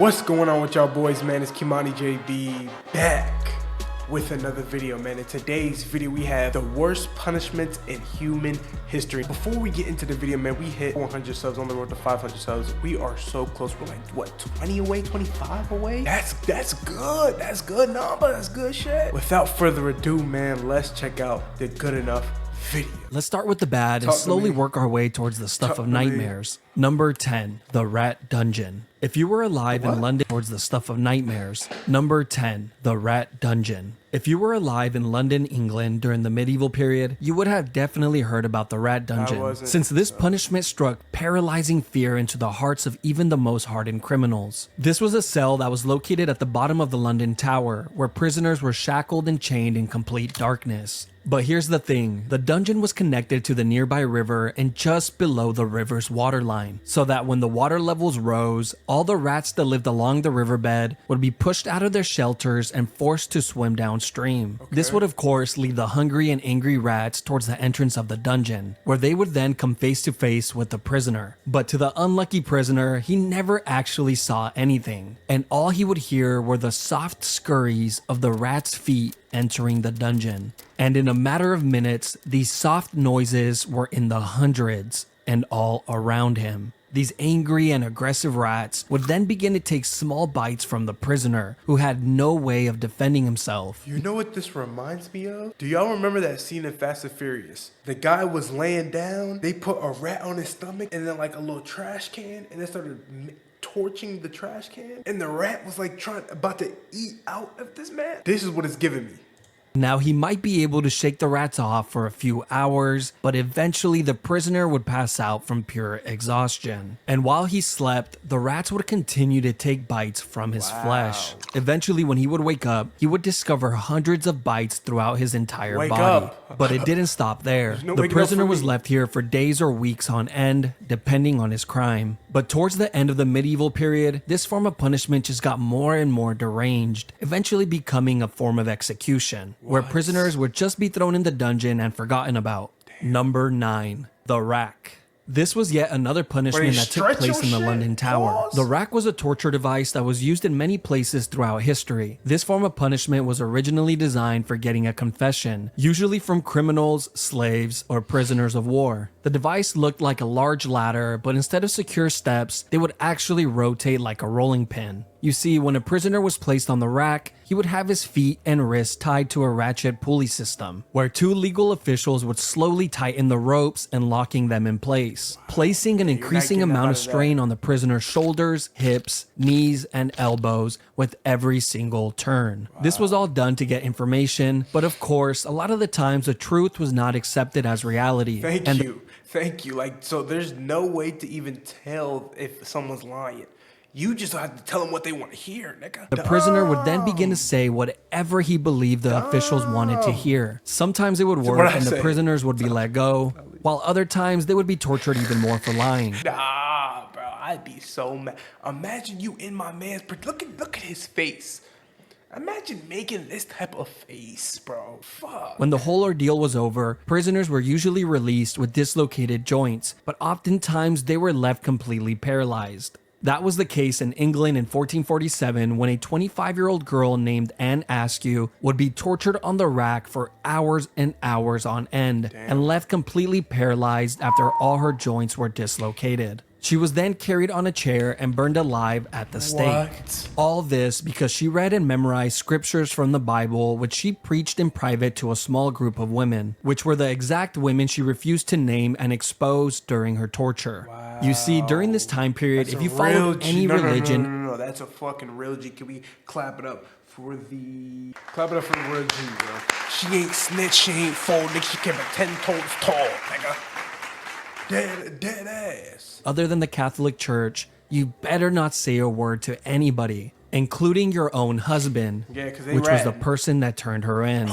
What's going on with y'all boys, man? It's Kymanijb back with another video, man. In today's video, we have the worst punishments in human history. Before we get into the video, man, we hit 400 subs on the road to 500 subs. We are so close. We're like, what, 20 away, 25 away? That's good. That's good number. That's good shit. Without further ado, man, let's check out the good enough video. Let's start with the bad and slowly work our way towards the stuff of nightmares. Number 10, the Rat Dungeon. If you were alive in London towards the stuff of nightmares. Number 10, the Rat Dungeon. If you were alive in London, England during the medieval period, you would have definitely heard about the Rat Dungeon, since this punishment struck paralyzing fear into the hearts of even the most hardened criminals. This was a cell that was located at the bottom of the London Tower, where prisoners were shackled and chained in complete darkness. But here's the thing, the dungeon was connected to the nearby river and just below the river's waterline, so that when the water levels rose, all the rats that lived along the riverbed would be pushed out of their shelters and forced to swim downstream. This would of course lead the hungry and angry rats towards the entrance of the dungeon, where they would then come face to face with the prisoner. But to the unlucky prisoner, he never actually saw anything, and all he would hear were the soft scurries of the rats' feet entering the dungeon. And in a matter of minutes, these soft noises were in the hundreds and all around him. These angry and aggressive rats would then begin to take small bites from the prisoner, who had no way of defending himself. You know what this reminds me of? Do y'all remember that scene in Fast and Furious? The guy was laying down, they put a rat on his stomach and then like a little trash can, and they started torching the trash can, and the rat was like about to eat out of this man. This is what it's giving me. Now he might be able to shake the rats off for a few hours, but eventually the prisoner would pass out from pure exhaustion. And while he slept, the rats would continue to take bites from his flesh. Eventually, when he would wake up, he would discover hundreds of bites throughout his entire body. But it didn't stop there. The prisoner was left here for days or weeks on end, depending on his crime. But towards the end of the medieval period, this form of punishment just got more and more deranged, eventually becoming a form of execution, where prisoners would just be thrown in the dungeon and forgotten about. Number 9, the rack. This was yet another punishment that took place in the London Tower. The rack was a torture device that was used in many places throughout history. This form of punishment was originally designed for getting a confession, usually from criminals, slaves, or prisoners of war. The device looked like a large ladder, but instead of secure steps, they would actually rotate like a rolling pin. You see, when a prisoner was placed on the rack, he would have his feet and wrists tied to a ratchet pulley system, where two legal officials would slowly tighten the ropes and locking them in place, placing an increasing amount of strain on the prisoner's shoulders, hips, knees, and elbows with every single turn. This was all done to get information, but of course, a lot of the times the truth was not accepted as reality. Thank you. Like, so there's no way to even tell if someone's lying. You just have to tell them what they want to hear, nigga. The prisoner would then begin to say whatever he believed the officials wanted to hear. Sometimes it would work and the prisoners would be let go, while other times they would be tortured even more for lying. Nah, bro, I'd be so mad. Imagine you in my man's... Look at his face. Imagine making this type of face, bro. Fuck. When the whole ordeal was over, prisoners were usually released with dislocated joints, but oftentimes they were left completely paralyzed. That was the case in England in 1447 when a 25-year-old girl named Anne Askew would be tortured on the rack for hours and hours on end and left completely paralyzed after all her joints were dislocated. She was then carried on a chair and burned alive at the stake. All this because she read and memorized scriptures from the Bible, which she preached in private to a small group of women, which were the exact women she refused to name and expose during her torture. You see, during this time period, if you followed any religion... No, that's a fucking real G. Can we clap it up for the... Clap it up for the real G, bro. She ain't snitch, she ain't fold, nigga. She came 10 toes tall, nigga. Dead ass. Other than the Catholic Church, you better not say a word to anybody, including your own husband, which was the person that turned her in.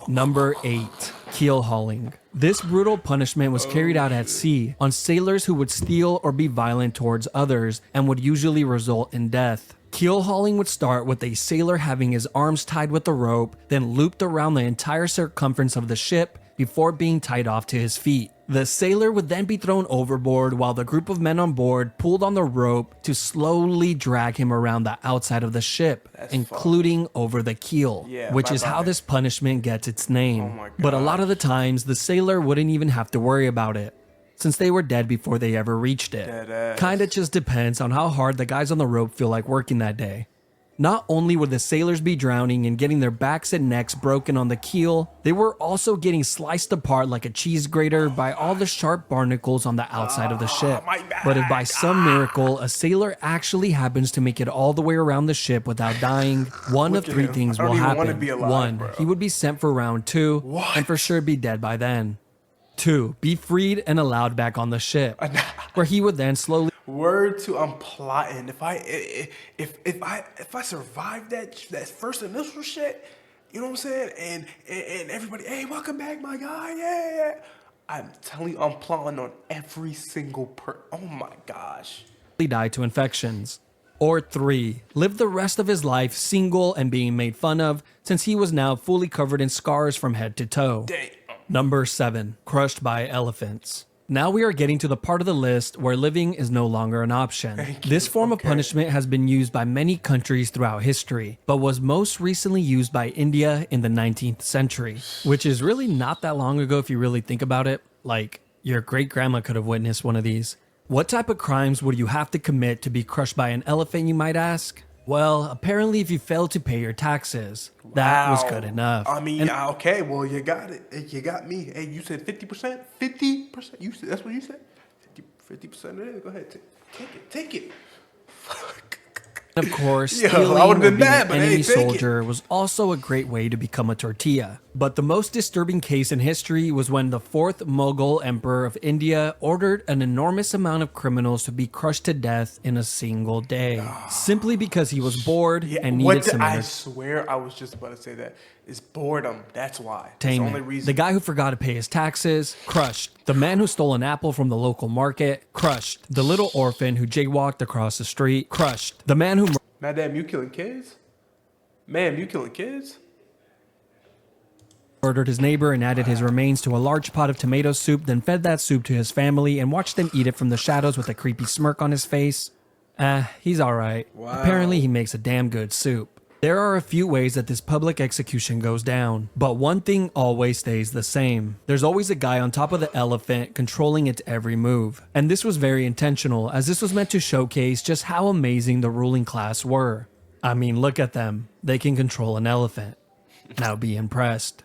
Number 8, keel hauling. This brutal punishment was carried out at sea on sailors who would steal or be violent towards others and would usually result in death. Keel hauling would start with a sailor having his arms tied with a rope, then looped around the entire circumference of the ship before being tied off to his feet. The sailor would then be thrown overboard while the group of men on board pulled on the rope to slowly drag him around the outside of the ship, including over the keel, which is how this punishment gets its name. But a lot of the times, the sailor wouldn't even have to worry about it, since they were dead before they ever reached it. Kinda just depends on how hard the guys on the rope feel like working that day. Not only would the sailors be drowning and getting their backs and necks broken on the keel, they were also getting sliced apart like a cheese grater by all the sharp barnacles on the outside of the ship. But if by some miracle a sailor actually happens to make it all the way around the ship without dying, one of three things will happen. One, he would be sent for round 2 and for sure be dead by then. 2, be freed and allowed back on the ship, where he would then slowly Word to I'm plotting. If I survive that first initial shit, you know what I'm saying? And everybody, hey, welcome back, my guy. Yeah. I'm telling you, I'm plotting on every single oh my gosh. die to infections. Or 3, live the rest of his life single and being made fun of, since he was now fully covered in scars from head to toe. Dang. Number 7, crushed by elephants. Now we are getting to the part of the list where living is no longer an option. This form of punishment has been used by many countries throughout history, but was most recently used by India in the 19th century, which is really not that long ago if you really think about it. Like, your great-grandma could have witnessed one of these. What type of crimes would you have to commit to be crushed by an elephant, you might ask? Well, apparently if you failed to pay your taxes, that was good enough. I mean, okay, well, you got it. You got me. Hey, you said 50%? 50%? You said, that's what you said? 50% of it? Go ahead. Take it. Fuck. Of course, stealing or being an enemy soldier was also a great way to become a tortilla. But the most disturbing case in history was when the 4th Mughal Emperor of India ordered an enormous amount of criminals to be crushed to death in a single day, simply because he was bored and needed some I swear I was just about to say that. It's boredom. That's why. That's the only reason. The guy who forgot to pay his taxes, crushed. The man who stole an apple from the local market, crushed. The little orphan who jaywalked across the street, crushed. The man who... Madam, you killing kids? Ma'am, you killing kids? Murdered his neighbor and added his remains to a large pot of tomato soup, then fed that soup to his family and watched them eat it from the shadows with a creepy smirk on his face. He's alright. Apparently he makes a damn good soup. There are a few ways that this public execution goes down, but one thing always stays the same. There's always a guy on top of the elephant controlling its every move. And this was very intentional, as this was meant to showcase just how amazing the ruling class were. I mean, look at them. They can control an elephant. Now be impressed.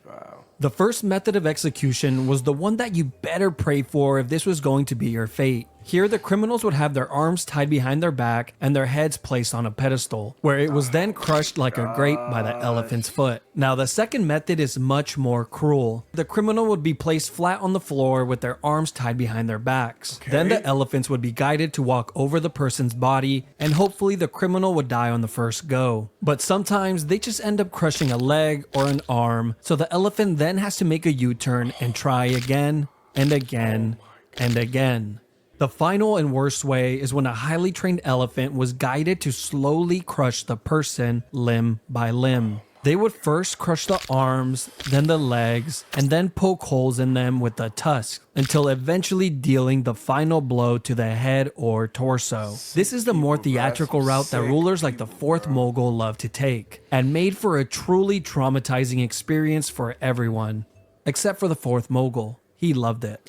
The first method of execution was the one that you better pray for if this was going to be your fate. Here, the criminals would have their arms tied behind their back and their heads placed on a pedestal, where it was then crushed like a grape by the elephant's foot. Now, the second method is much more cruel. The criminal would be placed flat on the floor with their arms tied behind their backs. Then the elephants would be guided to walk over the person's body, and hopefully the criminal would die on the first go. But sometimes they just end up crushing a leg or an arm, so the elephant then has to make a U-turn and try again and again and again. The final and worst way is when a highly trained elephant was guided to slowly crush the person limb by limb. They would first crush the arms, then the legs, and then poke holes in them with the tusk, until eventually dealing the final blow to the head or torso. This is the more theatrical route that rulers like the 4th Mughal love to take, and made for a truly traumatizing experience for everyone, except for the 4th Mughal. He loved it.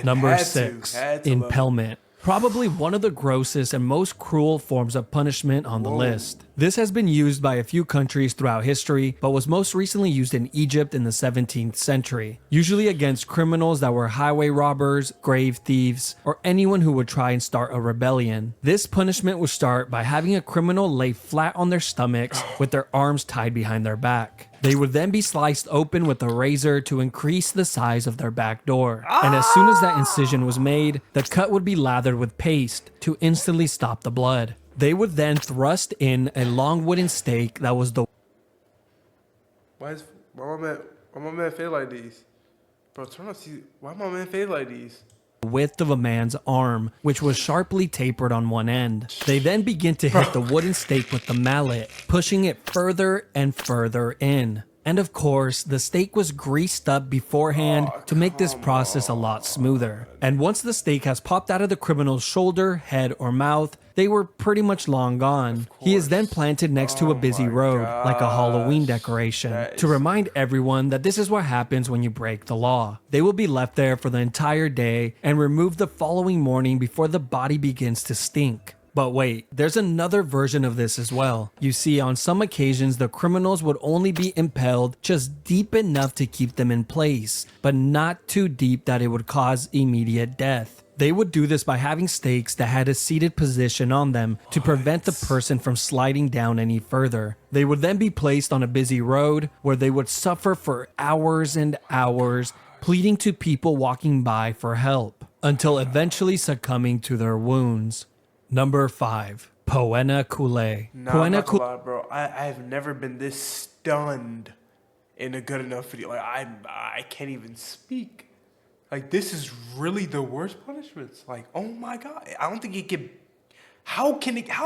Number 6, impalement. Probably one of the grossest and most cruel forms of punishment on the list. This has been used by a few countries throughout history, but was most recently used in Egypt in the 17th century, usually against criminals that were highway robbers, grave thieves, or anyone who would try and start a rebellion. This punishment would start by having a criminal lay flat on their stomachs with their arms tied behind their back. They would then be sliced open with a razor to increase the size of their back door. And as soon as that incision was made, the cut would be lathered with paste to instantly stop the blood. They would then thrust in a long wooden stake that was the... Why my man feel like these? Bro, turn on, see, why my man feel like these? width of a man's arm, which was sharply tapered on one end. They then begin to hit the wooden stake with the mallet, pushing it further and further in. And of course, the steak was greased up beforehand to make this process a lot smoother. And once the steak has popped out of the criminal's shoulder, head, or mouth, they were pretty much long gone. He is then planted next to a busy road, like a Halloween decoration, to remind everyone that this is what happens when you break the law. They will be left there for the entire day and removed the following morning before the body begins to stink. But wait, there's another version of this as well. You see, on some occasions, the criminals would only be impaled just deep enough to keep them in place, but not too deep that it would cause immediate death. They would do this by having stakes that had a seated position on them to prevent the person from sliding down any further. They would then be placed on a busy road where they would suffer for hours and hours, pleading to people walking by for help, until eventually succumbing to their wounds. Number 5. Poena Coulée. I'm not gonna lie, bro. I've never been this stunned in a good enough video. Like I can't even speak. Like, this is really the worst punishments. Like, oh my God. I don't think it could. How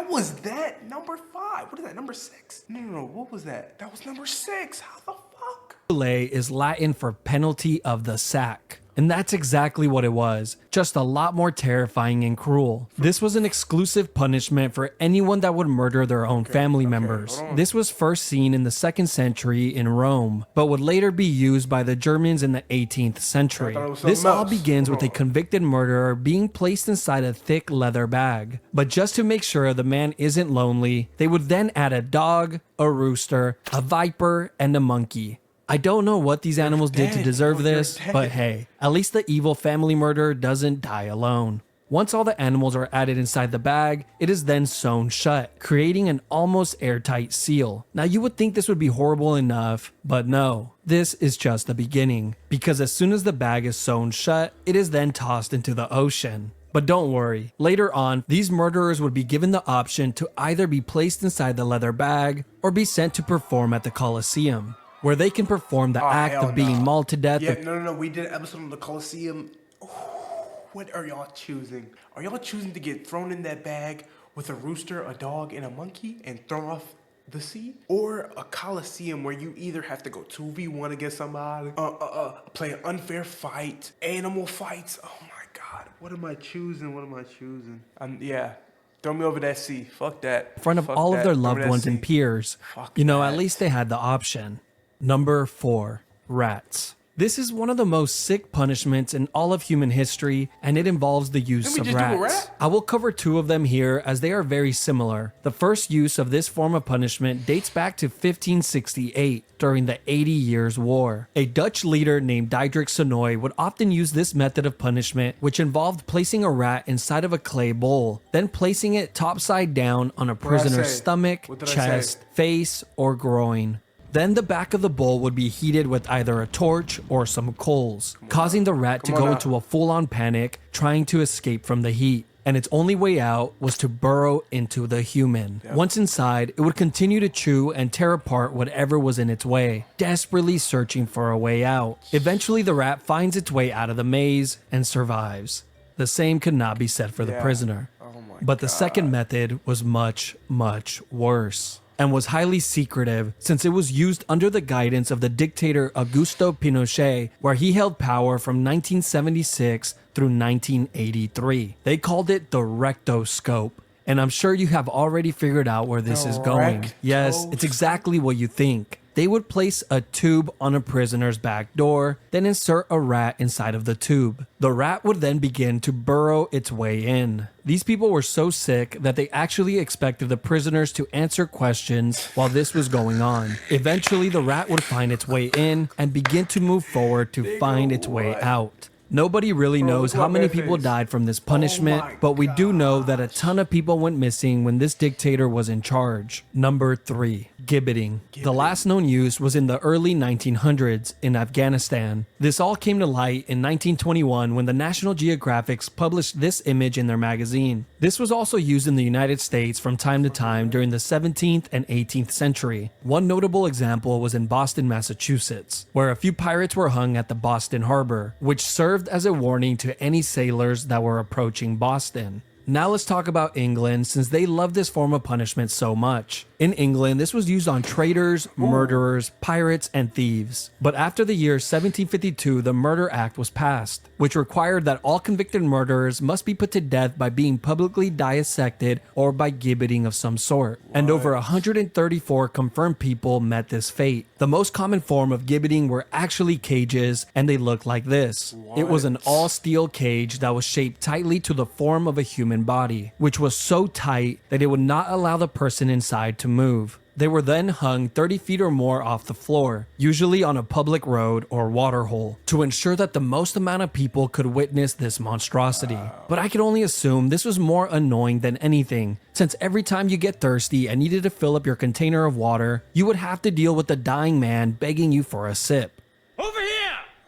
was that number 5? What is that, number 6? No. What was that? That was number 6. How the fuck? Coulée is Latin for penalty of the sack. And that's exactly what it was, just a lot more terrifying and cruel. This was an exclusive punishment for anyone that would murder their own family members. This was first seen in the 2nd century in Rome, but would later be used by the Germans in the 18th century. This all begins with a convicted murderer being placed inside a thick leather bag. But just to make sure the man isn't lonely, they would then add a dog, a rooster, a viper, and a monkey. I don't know what these animals did to deserve this, but hey, at least the evil family murderer doesn't die alone. Once all the animals are added inside the bag, it is then sewn shut, creating an almost airtight seal. Now you would think this would be horrible enough, but no, this is just the beginning, because as soon as the bag is sewn shut, it is then tossed into the ocean. But don't worry, later on, these murderers would be given the option to either be placed inside the leather bag or be sent to perform at the Colosseum, where they can perform the act of being mauled to death. Yeah, no. We did an episode on the Colosseum. What are y'all choosing? Are y'all choosing to get thrown in that bag with a rooster, a dog, and a monkey and thrown off the sea? Or a Colosseum where you either have to go 2v1 against somebody, play an unfair fight, animal fights? Oh my God, what am I choosing? Yeah. Throw me over that sea. Fuck that. In front of all of their loved ones and peers. You know, at least they had the option. Number 4. Rats. This is one of the most sick punishments in all of human history, and it involves the use of rats. I will cover 2 of them here as they are very similar. The first use of this form of punishment dates back to 1568 during the 80 Years' War. A Dutch leader named Diederik Sonoy would often use this method of punishment, which involved placing a rat inside of a clay bowl, then placing it topside down on a prisoner's stomach, chest, face, or groin. Then the back of the bowl would be heated with either a torch or some coals, causing the rat to go into a full-on panic, trying to escape from the heat. And its only way out was to burrow into the human. Once inside, it would continue to chew and tear apart whatever was in its way, desperately searching for a way out. Eventually, the rat finds its way out of the maze and survives. The same could not be said for the prisoner. But the second method was much, much worse, and was highly secretive since it was used under the guidance of the dictator Augusto Pinochet, where he held power from 1976 through 1983. They called it the rectoscope, and I'm sure you have already figured out where this is going. Yes, it's exactly what you think. They would place a tube on a prisoner's back door, then insert a rat inside of the tube. The rat would then begin to burrow its way in. These people were so sick that they actually expected the prisoners to answer questions while this was going on. Eventually, the rat would find its way in and begin to move forward to find its way out. Nobody really knows how many people died from this punishment, but we do know that a ton of people went missing when this dictator was in charge. Number 3. Gibbeting. The last known use was in the early 1900s in Afghanistan. This all came to light in 1921 when the National Geographic published this image in their magazine. This was also used in the United States from time to time during the 17th and 18th century. One notable example was in Boston, Massachusetts, where a few pirates were hung at the Boston Harbor, which served as a warning to any sailors that were approaching Boston. Now let's talk about England, since they love this form of punishment so much. In England, this was used on traitors, murderers, pirates, and thieves. But after the year 1752, the Murder Act was passed, which required that all convicted murderers must be put to death by being publicly dissected or by gibbeting of some sort. And over 134 confirmed people met this fate. The most common form of gibbeting were actually cages, and they looked like this. It was an all-steel cage that was shaped tightly to the form of a human body, which was so tight that it would not allow the person inside to move. They were then hung 30 feet or more off the floor, usually on a public road or waterhole, to ensure that the most amount of people could witness this monstrosity. But I can only assume this was more annoying than anything, since every time you get thirsty and needed to fill up your container of water, you would have to deal with the dying man begging you for a sip. Over here!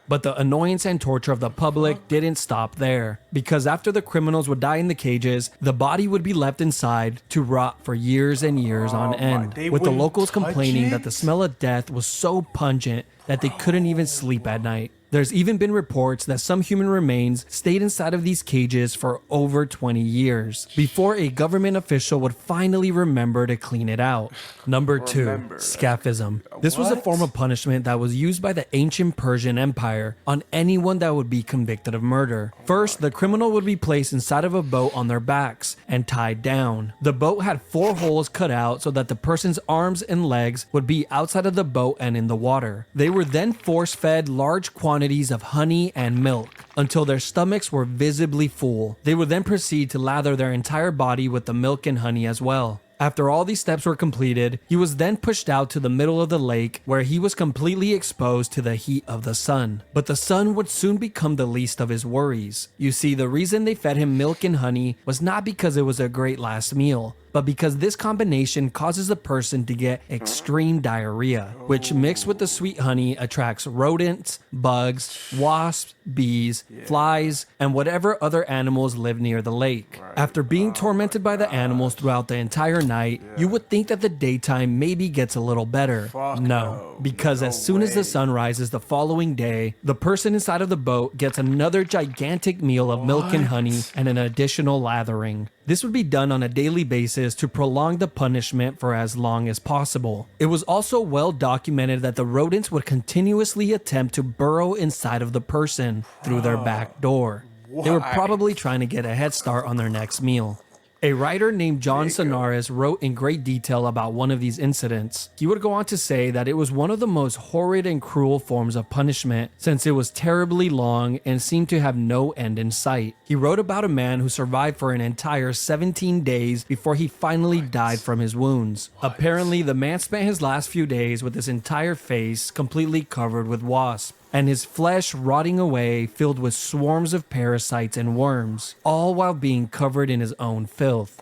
But the annoyance and torture of the public didn't stop there, because after the criminals would die in the cages, the body would be left inside to rot for years and years on end, with the locals complaining that the smell of death was so pungent that they couldn't even sleep at night. There's even been reports that some human remains stayed inside of these cages for over 20 years before a government official would finally remember to clean it out. Number 2, scaphism. This was a form of punishment that was used by the ancient Persian Empire on anyone that would be convicted of murder. First, the criminal would be placed inside of a boat on their backs and tied down. The boat had 4 holes cut out so that the person's arms and legs would be outside of the boat and in the water. They were then force-fed large quantities of honey and milk until their stomachs were visibly full. They would then proceed to lather their entire body with the milk and honey as well. After all these steps were completed, he was then pushed out to the middle of the lake where he was completely exposed to the heat of the sun. But the sun would soon become the least of his worries. You see, the reason they fed him milk and honey was not because it was a great last meal, but because this combination causes the person to get extreme diarrhea, which mixed with the sweet honey attracts rodents, bugs, wasps, bees, flies, and whatever other animals live near the lake. After being tormented by the animals throughout the entire night, you would think that the daytime maybe gets a little better. No, because as soon as the sun rises the following day, the person inside of the boat gets another gigantic meal of milk and honey and an additional lathering. This would be done on a daily basis to prolong the punishment for as long as possible. It was also well documented that the rodents would continuously attempt to burrow inside of the person through their back door. They were probably trying to get a head start on their next meal. A writer named John Sonaris wrote in great detail about one of these incidents. He would go on to say that it was one of the most horrid and cruel forms of punishment, since it was terribly long and seemed to have no end in sight. He wrote about a man who survived for an entire 17 days before he finally died from his wounds. Apparently, the man spent his last few days with his entire face completely covered with wasps, and his flesh rotting away filled with swarms of parasites and worms, all while being covered in his own filth.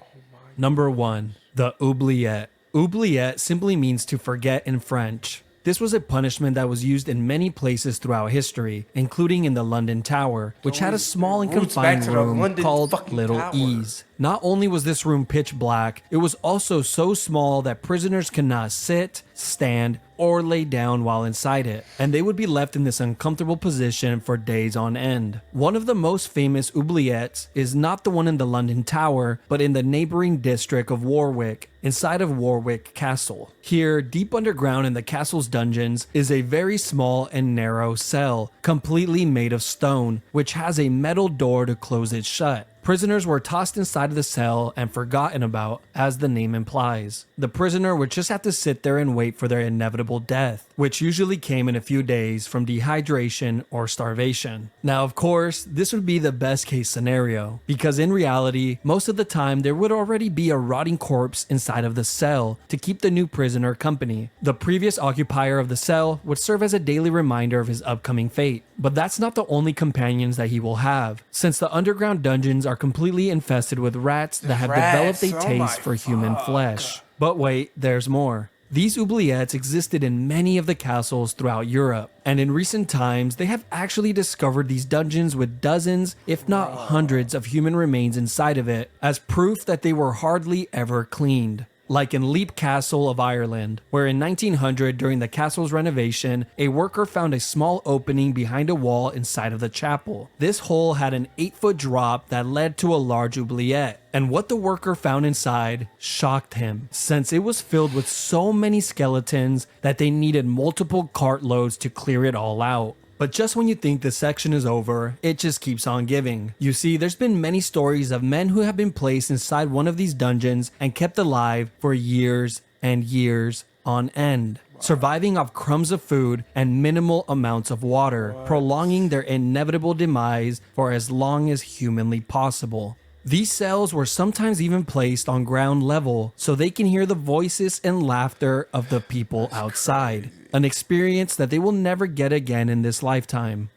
Number 1. The oubliette. Oubliette simply means to forget in French. This was a punishment that was used in many places throughout history, including in the London Tower, which had a small and confined room called Little Ease. Not only was this room pitch black, it was also so small that prisoners could not sit, stand, or lay down while inside it, and they would be left in this uncomfortable position for days on end. One of the most famous oubliettes is not the one in the London Tower, but in the neighboring district of Warwick, inside of Warwick Castle. Here, deep underground in the castle's dungeons, is a very small and narrow cell, completely made of stone, which has a metal door to close it shut. Prisoners were tossed inside of the cell and forgotten about, as the name implies. The prisoner would just have to sit there and wait for their inevitable death, which usually came in a few days from dehydration or starvation. Now, of course, this would be the best case scenario, because in reality, most of the time there would already be a rotting corpse inside of the cell to keep the new prisoner company. The previous occupier of the cell would serve as a daily reminder of his upcoming fate. But that's not the only companions that he will have, since the underground dungeons are completely infested with rats that have developed a taste for human flesh. But wait, there's more. These oubliettes existed in many of the castles throughout Europe, and in recent times they have actually discovered these dungeons with dozens, if not hundreds, of human remains inside of it, as proof that they were hardly ever cleaned. like in Leap Castle of Ireland, where in 1900 during the castle's renovation, a worker found a small opening behind a wall inside of the chapel. This hole had an 8-foot drop that led to a large oubliette, and what the worker found inside shocked him, since it was filled with so many skeletons that they needed multiple cartloads to clear it all out. But just when you think this section is over, it just keeps on giving. You see, there's been many stories of men who have been placed inside one of these dungeons and kept alive for years and years on end, surviving off crumbs of food and minimal amounts of water, prolonging their inevitable demise for as long as humanly possible. These cells were sometimes even placed on ground level so they can hear the voices and laughter of the people outside, an experience that they will never get again in this lifetime.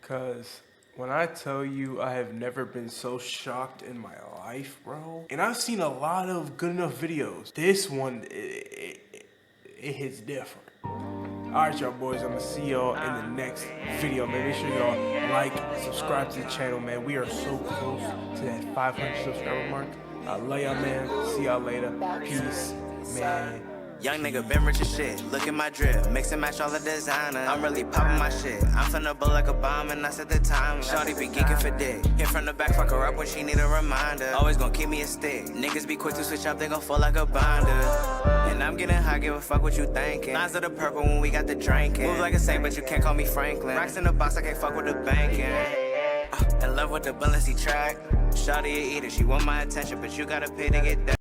Cause when I tell you I have never been so shocked in my life, bro, and I've seen a lot of good enough videos, this one, it hits different. Alright, y'all boys, I'm gonna see y'all in the next video, man. Make sure y'all like, subscribe to the channel, man. We are so close to that 500 subscriber mark. I love y'all, man. See y'all later. Peace, man. Young nigga been rich as shit, look at my drip, mix and match all the designer. I'm really popping my shit, I'm finna blow like a bomb and I set the time. Shawty be geeking for dick, hit from the back, fuck her up when she need a reminder. Always gonna keep me a stick, niggas be quick to switch up, they gon' fall like a binder. And I'm getting high, give a fuck what you thinking. Lines of the purple when we got the drinking. Move like a saint, but you can't call me Franklin. Racks in the box, I can't fuck with the banking. In love with the Balenci track, Shawty a eater, she want my attention, but you gotta pay to get that.